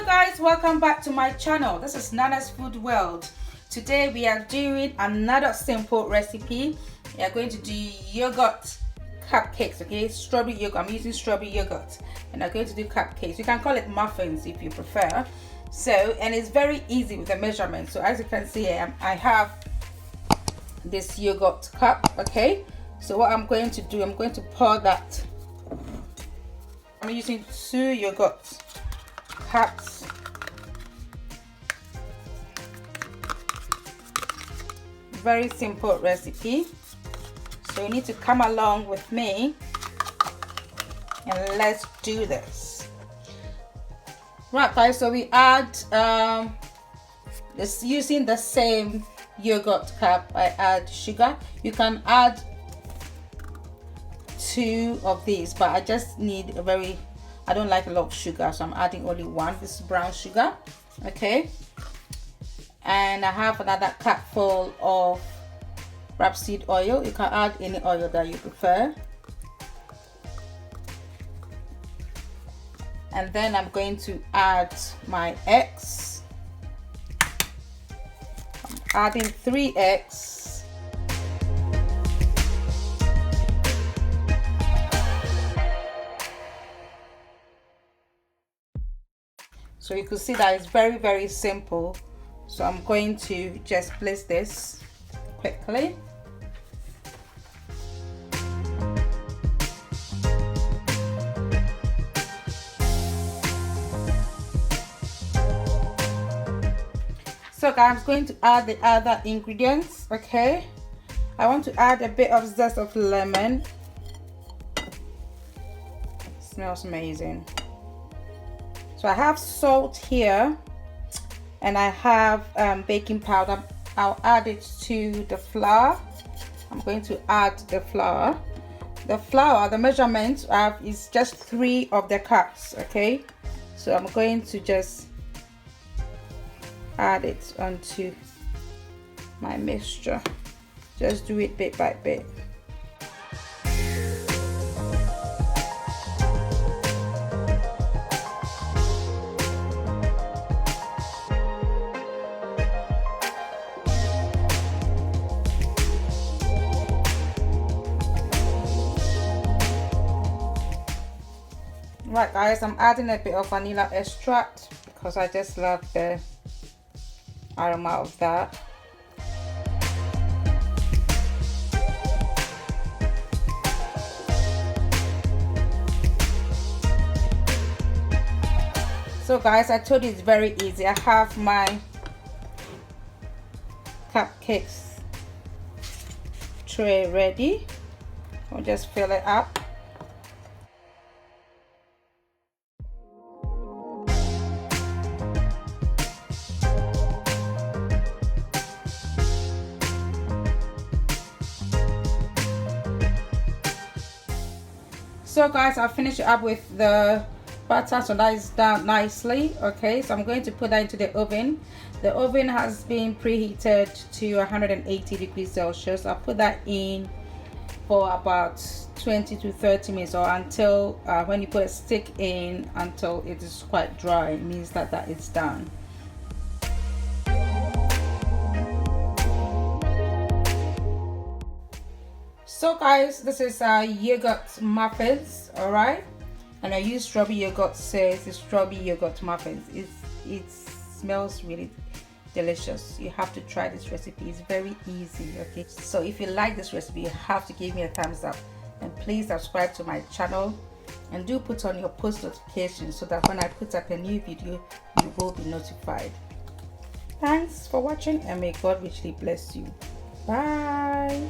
Hello guys, welcome back to my channel. This is Nana's Food World. Today we are doing another simple recipe. We are going to do yogurt cupcakes, okay? Strawberry yogurt. I'm using strawberry yogurt and I'm going to do cupcakes. You can call it muffins if you prefer. So, and it's very easy with the measurements. So as you can see, I have this yogurt cup, okay? So what I'm going to do, I'm going to pour that. I'm using 2 yogurt cups. Very simple recipe. So you need to come along with me and let's do this. Right guys, so we add this using the same yogurt cup. I add sugar. You can add 2 of these, but I just need I don't like a lot of sugar, so I'm adding only 1. This is brown sugar, okay? And I have another cupful of rapeseed oil. You can add any oil that you prefer. And then I'm going to add my eggs. I'm adding 3 eggs. So you can see that it's very simple. So I'm going to just place this quickly. So guys, I'm going to add the other ingredients, okay? I want to add a bit of zest of lemon. It smells amazing. So I have salt here and I have baking powder. I'll add it to the flour. I'm going to add the flour. The flour, the measurement I have is just 3 of the cups, okay? So I'm going to just add it onto my mixture. Just do it bit by bit. Right guys, I'm adding a bit of vanilla extract because I just love the aroma of that. So guys, I told you it's very easy. I have my cupcakes tray ready. I'll just fill it up. So guys, I'll finish it up with the butter, so that is done nicely, okay? So I'm going to put that into the oven. The oven has been preheated to 180 degrees Celsius. I'll put that in for about 20 to 30 minutes, or until when you put a stick in, until it is quite dry. It means that it's done. So guys, this is yogurt muffins, all right? And I use strawberry yogurt, so it's strawberry yogurt muffins. It smells really delicious. You have to try this recipe. It's very easy, okay? So if you like this recipe, you have to give me a thumbs up, and please subscribe to my channel, and do put on your post notifications so that when I put up a new video, you will be notified. Thanks for watching, and may God richly bless you. Bye.